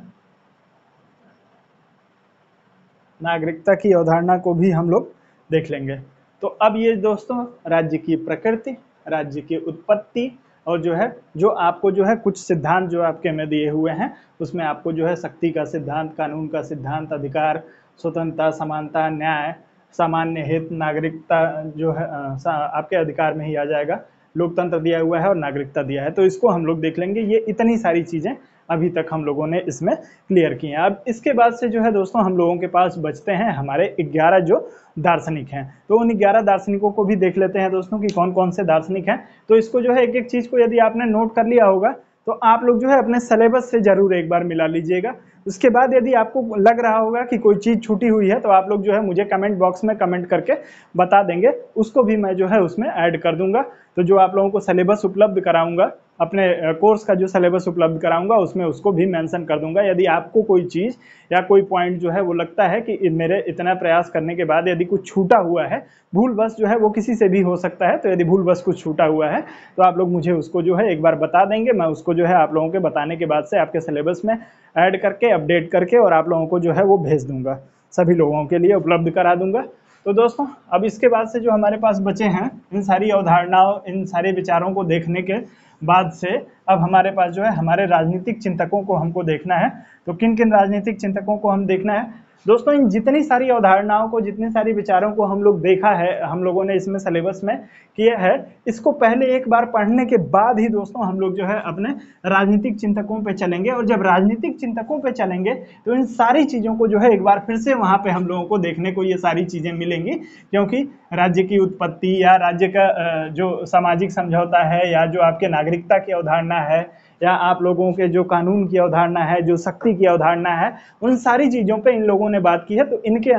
नागरिकता की अवधारणा को भी हम लोग देख लेंगे। तो अब ये दोस्तों राज्य की प्रकृति, राज्य की उत्पत्ति और जो है जो आपको जो है कुछ सिद्धांत जो आपके में दिए हुए हैं, उसमें आपको जो है शक्ति का सिद्धांत, कानून का सिद्धांत, अधिकार, स्वतंत्रता, समानता, न्याय, सामान्य हित, नागरिकता जो है आपके अधिकार में ही आ जाएगा, लोकतंत्र दिया हुआ है और नागरिकता दिया है। तो इसको हम लोग देख लेंगे। ये इतनी सारी चीजें अभी तक हम लोगों ने इसमें क्लियर की हैं। अब इसके बाद से जो है दोस्तों हम लोगों के पास बचते हैं हमारे 11 जो दार्शनिक हैं। तो उन 11 दार्शनिकों को भी देख लेते हैं दोस्तों कि कौन कौन से दार्शनिक हैं। तो इसको जो है एक एक चीज को यदि आपने नोट कर लिया होगा तो आप लोग जो है अपने सिलेबस से जरूर एक बार मिला लीजिएगा। उसके बाद यदि आपको लग रहा होगा कि कोई चीज छूटी हुई है तो आप लोग जो है मुझे कमेंट बॉक्स में कमेंट करके बता देंगे, उसको भी मैं जो है उसमें ऐड कर दूंगा। तो जो आप लोगों को सिलेबस उपलब्ध कराऊंगा, अपने कोर्स का जो सिलेबस उपलब्ध कराऊंगा उसमें उसको भी मेंशन कर दूंगा। यदि आपको कोई चीज़ या कोई पॉइंट जो है वो लगता है कि मेरे इतना प्रयास करने के बाद यदि कुछ छूटा हुआ है, भूलवश जो है वो किसी से भी हो सकता है, तो यदि भूलवश कुछ छूटा हुआ है तो आप लोग मुझे उसको जो है एक बार बता देंगे। मैं उसको जो है आप लोगों के बताने के बाद से आपके सिलेबस में ऐड करके, अपडेट करके और आप लोगों को जो है वो भेज दूंगा, सभी लोगों के लिए उपलब्ध करा दूंगा। तो दोस्तों अब इसके बाद से जो हमारे पास बचे हैं, इन सारी अवधारणाओं, इन सारे विचारों को देखने के बाद से अब हमारे पास जो है हमारे राजनीतिक चिंतकों को हमको देखना है। तो किन किन राजनीतिक चिंतकों को हम देखना है दोस्तों? इन जितनी सारी अवधारणाओं को, जितने सारी विचारों को हम लोग देखा है, हम लोगों ने इसमें सिलेबस में किया है, इसको पहले एक बार पढ़ने के बाद ही दोस्तों हम लोग जो है अपने राजनीतिक चिंतकों पे चलेंगे। और जब राजनीतिक चिंतकों पे चलेंगे तो इन सारी चीज़ों को जो है एक बार फिर से वहाँ पे हम लोगों को देखने को ये सारी चीज़ें मिलेंगी, क्योंकि राज्य की उत्पत्ति या राज्य का जो सामाजिक समझौता है, या जो आपके नागरिकता की अवधारणा है, या आप लोगों के जो कानून की अवधारणा है, जो शक्ति की अवधारणा है, उन सारी चीज़ों पे इन लोगों ने बात की है। तो इनके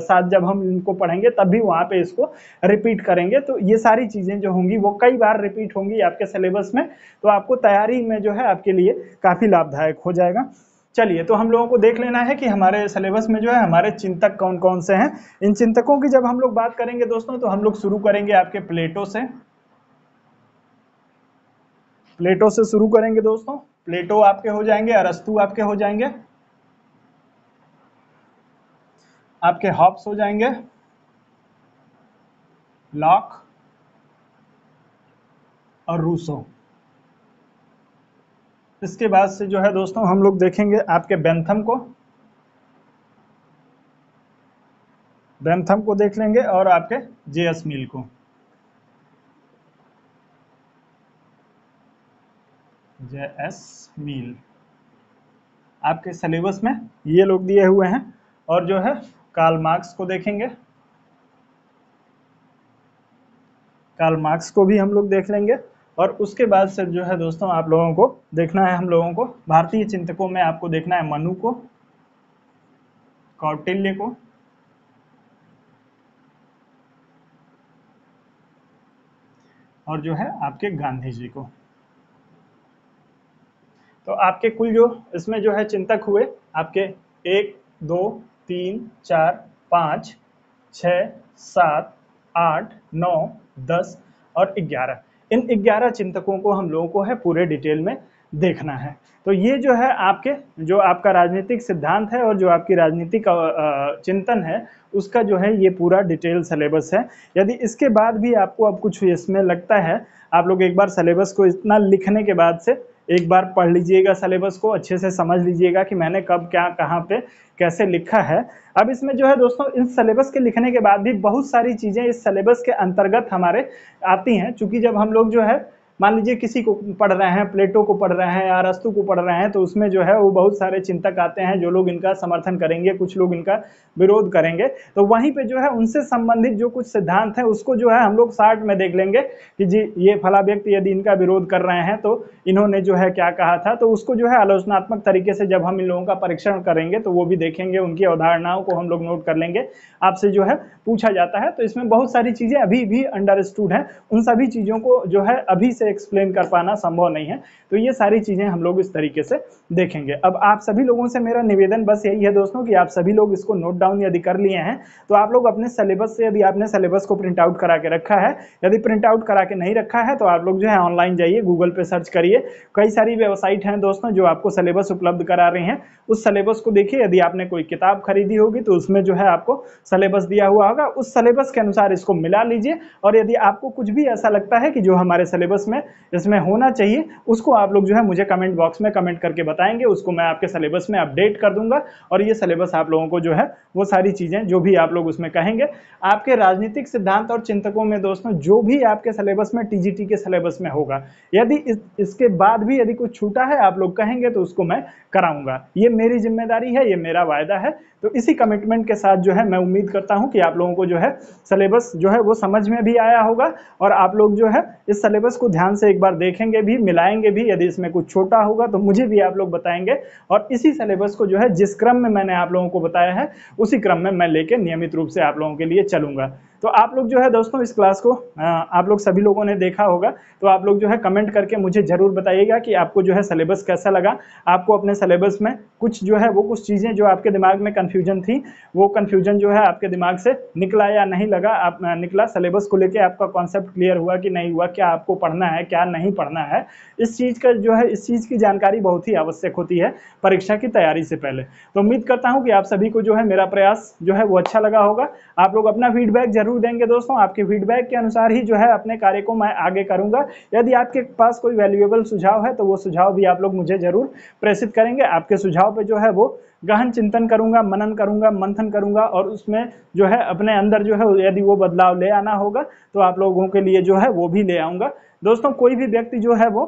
साथ जब हम इनको पढ़ेंगे तब भी वहाँ पे इसको रिपीट करेंगे। तो ये सारी चीज़ें जो होंगी वो कई बार रिपीट होंगी आपके सिलेबस में, तो आपको तैयारी में जो है आपके लिए काफ़ी लाभदायक हो जाएगा। चलिए, तो हम लोगों को देख लेना है कि हमारे सिलेबस में जो है हमारे चिंतक कौन कौन से हैं। इन चिंतकों की जब हम लोग बात करेंगे दोस्तों, तो हम लोग शुरू करेंगे आपके प्लेटो से। प्लेटो से शुरू करेंगे दोस्तों। प्लेटो आपके हो जाएंगे, अरस्तु आपके हो जाएंगे, आपके हॉब्स हो जाएंगे, लॉक और रूसो। इसके बाद से जो है दोस्तों हम लोग देखेंगे आपके बेंथम को देख लेंगे और आपके जेएस मिल को। जेएस मिल आपके सिलेबस में ये लोग दिए हुए हैं। और जो है कार्ल मार्क्स को देखेंगे, कार्ल मार्क्स को भी हम लोग देख लेंगे। और उसके बाद से जो है दोस्तों आप लोगों को देखना है, हम लोगों को भारतीय चिंतकों में आपको देखना है मनु को, कौटिल्य को, और जो है आपके गांधी जी को। तो आपके कुल जो इसमें जो है चिंतक हुए आपके 1 2 3 4 5 6 7 8 9 10 और 11। इन 11 चिंतकों को हम लोगों को है पूरे डिटेल में देखना है। तो ये जो है आपके जो आपका राजनीतिक सिद्धांत है और जो आपकी राजनीतिक चिंतन है उसका जो है ये पूरा डिटेल सिलेबस है। यदि इसके बाद भी आपको अब कुछ इसमें लगता है, आप लोग एक बार सिलेबस को इतना लिखने के बाद से एक बार पढ़ लीजिएगा, सिलेबस को अच्छे से समझ लीजिएगा कि मैंने कब क्या कहाँ पे कैसे लिखा है। अब इसमें जो है दोस्तों इस सिलेबस के लिखने के बाद भी बहुत सारी चीज़ें इस सिलेबस के अंतर्गत हमारे आती हैं। चूँकि जब हम लोग जो है मान लीजिए किसी को पढ़ रहे हैं, प्लेटो को पढ़ रहे हैं या अरस्तु को पढ़ रहे हैं, तो उसमें जो है वो बहुत सारे चिंतक आते हैं जो लोग इनका समर्थन करेंगे, कुछ लोग इनका विरोध करेंगे। तो वहीं पे जो है उनसे संबंधित जो कुछ सिद्धांत है उसको जो है हम लोग शार्ट में देख लेंगे कि जी ये फला व्यक्ति यदि इनका विरोध कर रहे हैं तो इन्होंने जो है क्या कहा था। तो उसको जो है आलोचनात्मक तरीके से जब हम इन लोगों का परीक्षण करेंगे तो वो भी देखेंगे, उनकी अवधारणाओं को हम लोग नोट कर लेंगे। आपसे जो है पूछा जाता है तो इसमें बहुत सारी चीज़ें अभी भी अंडरस्टूड हैं, उन सभी चीज़ों को जो है अभी से एक्सप्लेन कर पाना संभव नहीं है। तो ये सारी चीज़ें हम लोग इस तरीके से देखेंगे। अब आप सभी लोगों से मेरा निवेदन बस यही है दोस्तों कि आप सभी लोग इसको नोट डाउन यदि कर लिए हैं तो आप लोग अपने सिलेबस से, यदि आपने सिलेबस को प्रिंट आउट करा के रखा है, यदि प्रिंट आउट करा के नहीं रखा है तो आप लोग जो है ऑनलाइन जाइए, गूगल पे सर्च करिए, कई सारी वेबसाइट हैं दोस्तों जो आपको सिलेबस उपलब्ध करा रही हैं। उस सिलेबस को देखिए, यदि आपने कोई किताब खरीदी होगी तो उसमें जो है आपको सिलेबस दिया हुआ होगा, उस सिलेबस के अनुसार इसको मिला लीजिए। और यदि आपको कुछ भी ऐसा लगता है कि जो हमारे सिलेबस में इसमें होना चाहिए उसको आप लोग जो है मुझे कमेंट बॉक्स में कमेंट करके बताएंगे, उसको मैं आपके सिलेबस में अपडेट कर दूंगा। और ये सिलेबस आप लोगों को जो है वो सारी चीज़ें जो भी आप लोग उसमें कहेंगे, आपके राजनीतिक सिद्धांत और चिंतकों में दोस्तों जो भी आपके सिलेबस में टीजीटी के सिलेबस में होगा, यदि इसके बाद भी यदि कुछ छूटा है आप लोग कहेंगे तो उसको मैं कराऊंगा। ये मेरी जिम्मेदारी है, ये मेरा वायदा है। तो इसी कमिटमेंट के साथ जो है मैं उम्मीद करता हूं कि आप लोगों को जो है सिलेबस जो है वो समझ में भी आया होगा और आप लोग जो है इस सिलेबस को ध्यान से एक बार देखेंगे भी, मिलाएंगे भी। यदि इसमें कुछ छोटा होगा तो मुझे भी आप लोग बताएंगे और इसी सिलेबस को जो है जिस क्रम में मैंने आप लोगों को बताया है उसी क्रम में मैं लेके नियमित रूप से आप लोगों के लिए चलूंगा। तो आप लोग जो है दोस्तों इस क्लास को आप लोग सभी लोगों ने देखा होगा, तो आप लोग जो है कमेंट करके मुझे जरूर बताइएगा कि आपको जो है सिलेबस कैसा लगा। आपको अपने सिलेबस में कुछ जो है वो कुछ चीज़ें जो आपके दिमाग में कन्फ्यूजन थी वो कन्फ्यूजन जो है आपके दिमाग से निकला या नहीं लगा, आप निकला, सिलेबस को लेके आपका कॉन्सेप्ट क्लियर हुआ कि नहीं हुआ, क्या आपको पढ़ना है क्या नहीं पढ़ना है। इस चीज़ का जो है इस चीज़ की जानकारी बहुत ही आवश्यक होती है परीक्षा की तैयारी से पहले। तो उम्मीद करता हूँ कि आप सभी को जो है मेरा प्रयास जो है वो अच्छा लगा होगा। आप लोग अपना फीडबैक जरूर देंगे दोस्तों, आपके फीडबैक के अनुसार ही जो है अपने कार्य को मैं आगे करूंगा। यदि आपके पास कोई वैल्यूएबल सुझाव है तो वो सुझाव भी आप लोग मुझे जरूर प्रेषित करेंगे। आपके सुझाव पे जो है वो गहन चिंतन करूंगा, मनन करूंगा, मंथन करूंगा और उसमें जो है अपने अंदर जो है यदि वो बदलाव ले आना होगा तो आप लोगों के लिए जो है वो भी ले आऊंगा। दोस्तों कोई भी व्यक्ति जो है वो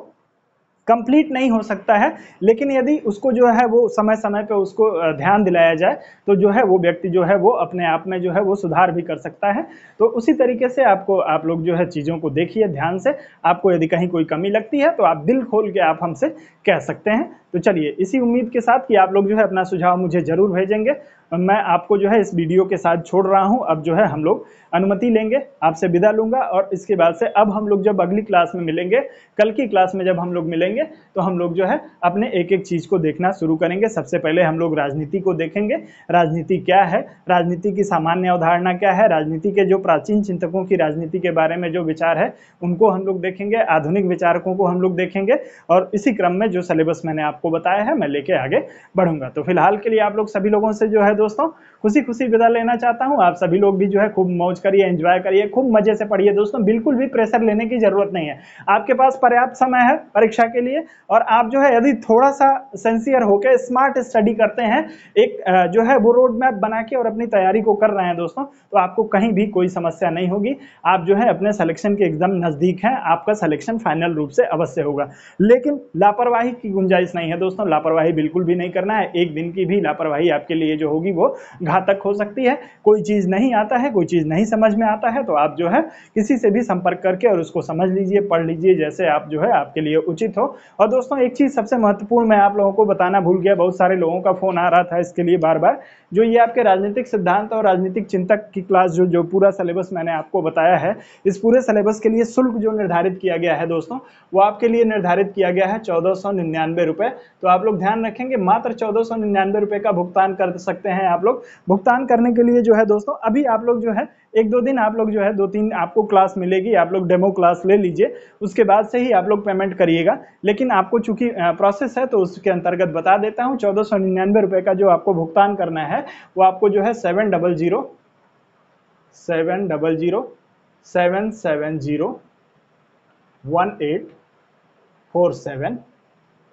कंप्लीट नहीं हो सकता है, लेकिन यदि उसको जो है वो समय समय पे उसको ध्यान दिलाया जाए तो जो है वो व्यक्ति जो है वो अपने आप में जो है वो सुधार भी कर सकता है। तो उसी तरीके से आपको आप लोग जो है चीज़ों को देखिए ध्यान से। आपको यदि कहीं कोई कमी लगती है तो आप दिल खोल के आप हमसे कह सकते हैं। तो चलिए इसी उम्मीद के साथ कि आप लोग जो है अपना सुझाव मुझे जरूर भेजेंगे, मैं आपको जो है इस वीडियो के साथ छोड़ रहा हूं। अब जो है हम लोग अनुमति लेंगे, आपसे विदा लूंगा और इसके बाद से अब हम लोग जब अगली क्लास में मिलेंगे, कल की क्लास में जब हम लोग मिलेंगे तो हम लोग जो है अपने एक एक चीज़ को देखना शुरू करेंगे। सबसे पहले हम लोग राजनीति को देखेंगे, राजनीति क्या है, राजनीति की सामान्य अवधारणा क्या है, राजनीति के जो प्राचीन चिंतकों की राजनीति के बारे में जो विचार है उनको हम लोग देखेंगे, आधुनिक विचारकों को हम लोग देखेंगे और इसी क्रम में जो सिलेबस मैंने आपको बताया है मैं लेके आगे बढ़ूंगा। तो फिलहाल के लिए आप लोग सभी लोगों से जो है दोस्तों खुशी खुशी विदा लेना चाहता हूँ। आप सभी लोग भी जो है खूब मौज करिए, एंजॉय करिए, खूब मजे से पढ़िए दोस्तों, बिल्कुल भी प्रेशर लेने की जरूरत नहीं है। आपके पास पर्याप्त समय है परीक्षा के लिए, और आप जो है यदि थोड़ा सा सिंसियर होकर स्मार्ट स्टडी करते हैं, एक जो है वो रोड मैप बना के और अपनी तैयारी को कर रहे हैं दोस्तों, तो आपको कहीं भी कोई समस्या नहीं होगी। आप जो है अपने सिलेक्शन के एकदम नजदीक हैं, आपका सिलेक्शन फाइनल रूप से अवश्य होगा। लेकिन लापरवाही की गुंजाइश नहीं है दोस्तों, लापरवाही बिल्कुल भी नहीं करना है। एक दिन की भी लापरवाही आपके लिए जो होगी वो घातक हो सकती है। कोई चीज नहीं आता है, कोई चीज नहीं समझ में आता है, तो आप जो है किसी से भी संपर्क करके और उसको समझ लीजिए, पढ़ लीजिए, जैसे आप जो है आपके लिए उचित हो। और दोस्तों एक चीज सबसे महत्वपूर्ण मैं आप लोगों को बताना भूल गया, बहुत सारे लोगों का फोन आ रहा था इसके लिए बार बार, जो ये आपके राजनीतिक सिद्धांत और राजनीतिक चिंतक की क्लास जो पूरा सिलेबस मैंने आपको बताया है, इस पूरे सिलेबस के लिए शुल्क जो निर्धारित किया गया है दोस्तों, वो आपके लिए निर्धारित किया गया है 1499 रुपए। तो आप लोग ध्यान रखेंगे, मात्र 1499 रुपए का भुगतान कर सकते हैं आप लोग। भुगतान करने के लिए जो है दोस्तों, अभी आप लोग जो है एक दो दिन आप लोग जो है 2-3 आपको क्लास मिलेगी, आप लोग डेमो क्लास ले लीजिए, उसके बाद से ही आप लोग पेमेंट करिएगा। लेकिन आपको चूंकि प्रोसेस है तो उसके अंतर्गत बता देता हूँ, 1499 रुपए का जो आपको भुगतान करना है वो आपको जो है 700-770-1847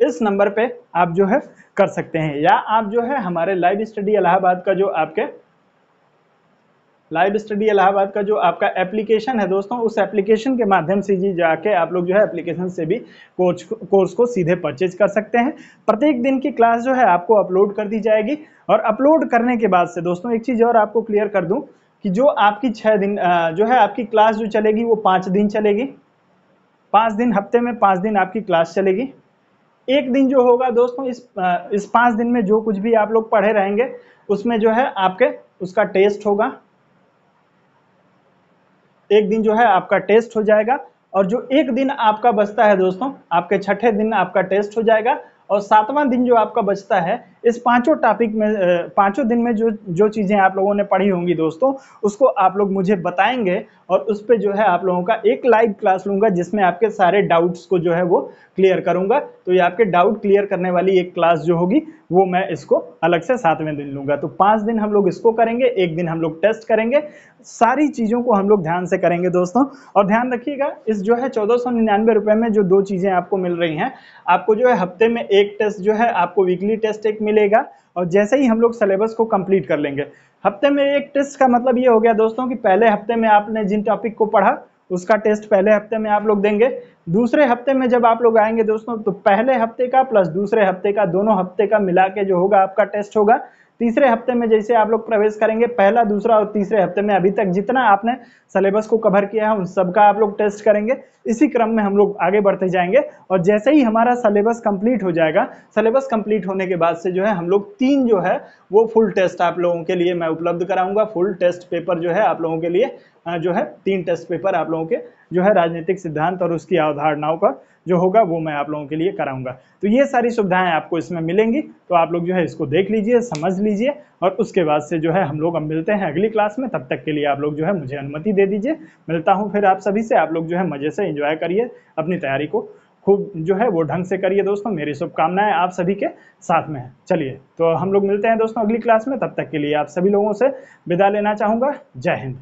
इस नंबर पे आप जो है कर सकते हैं। या आप जो है हमारे लाइव स्टडी इलाहाबाद का जो आपका एप्लीकेशन है दोस्तों, उस एप्लीकेशन के माध्यम से जी जाके आप लोग जो है एप्लीकेशन से भी कोर्स को सीधे परचेज कर सकते हैं। प्रत्येक दिन की क्लास जो है आपको अपलोड कर दी जाएगी, और अपलोड करने के बाद से दोस्तों एक चीज और आपको क्लियर कर दूं कि जो आपकी 6 दिन जो है आपकी क्लास जो चलेगी वो 5 दिन चलेगी। 5 दिन, हफ्ते में 5 दिन आपकी क्लास चलेगी। एक दिन जो होगा दोस्तों, इस 5 दिन में जो कुछ भी आप लोग पढ़े रहेंगे उसमें जो है आपके उसका टेस्ट होगा। एक दिन जो है आपका टेस्ट हो जाएगा, और जो एक दिन आपका बचता है दोस्तों, आपके छठे दिन आपका टेस्ट हो जाएगा, और 7वां दिन जो आपका बचता है, इस पांचों टॉपिक में पांचों दिन में जो जो चीजें आप लोगों ने पढ़ी होंगी दोस्तों, उसको आप लोग मुझे बताएंगे, और उस पे जो है आप लोगों का एक लाइव क्लास लूंगा जिसमें आपके सारे डाउट्स को जो है वो क्लियर करूंगा। तो ये आपके डाउट क्लियर करने वाली एक क्लास जो होगी वो मैं इसको अलग से 7वें दिन लूंगा। तो 5 दिन हम लोग इसको करेंगे, एक दिन हम लोग टेस्ट करेंगे, सारी चीजों को हम लोग ध्यान से करेंगे दोस्तों। और ध्यान रखिएगा, इस जो है 1499 रुपए में जो 2 चीजें आपको मिल रही हैं, आपको जो है हफ्ते में एक टेस्ट जो है आपको वीकली टेस्ट एक मिलेगा, और जैसे ही हम लोग सिलेबस को कंप्लीट कर लेंगे, हफ्ते में एक टेस्ट का मतलब ये हो गया दोस्तों कि पहले हफ्ते में आपने जिन टॉपिक को पढ़ा उसका टेस्ट पहले हफ्ते में आप लोग देंगे। दूसरे हफ्ते में जब आप लोग आएंगे दोस्तों, तो पहले हफ्ते का प्लस दूसरे हफ्ते का, दोनों हफ्ते का मिला के जो होगा आपका टेस्ट होगा। तीसरे हफ्ते में जैसे आप लोग प्रवेश करेंगे, पहला, दूसरा और तीसरे हफ्ते में अभी तक जितना आपने सिलेबस को कवर किया है उन सबका आप लोग टेस्ट करेंगे। इसी क्रम में हम लोग आगे बढ़ते जाएंगे, और जैसे ही हमारा सिलेबस कंप्लीट हो जाएगा, सिलेबस कंप्लीट होने के बाद से जो है हम लोग 3 जो है वो फुल टेस्ट आप लोगों के लिए मैं उपलब्ध कराऊंगा। फुल टेस्ट पेपर जो है आप लोगों के लिए जो है 3 टेस्ट पेपर आप लोगों के जो है राजनीतिक सिद्धांत और उसकी अवधारणाओं का जो होगा वो मैं आप लोगों के लिए कराऊंगा। तो ये सारी सुविधाएं आपको इसमें मिलेंगी, तो आप लोग जो है इसको देख लीजिए, समझ लीजिए, और उसके बाद से जो है हम लोग अब मिलते हैं अगली क्लास में। तब तक के लिए आप लोग जो है मुझे अनुमति दे दीजिए। मिलता हूँ फिर आप सभी से। आप लोग जो है मजे से एंजॉय करिए, अपनी तैयारी को खूब जो है वो ढंग से करिए दोस्तों। मेरी शुभकामनाएं आप सभी के साथ में है। चलिए, तो हम लोग मिलते हैं दोस्तों अगली क्लास में। तब तक के लिए आप सभी लोगों से विदा लेना चाहूंगा। जय हिंद।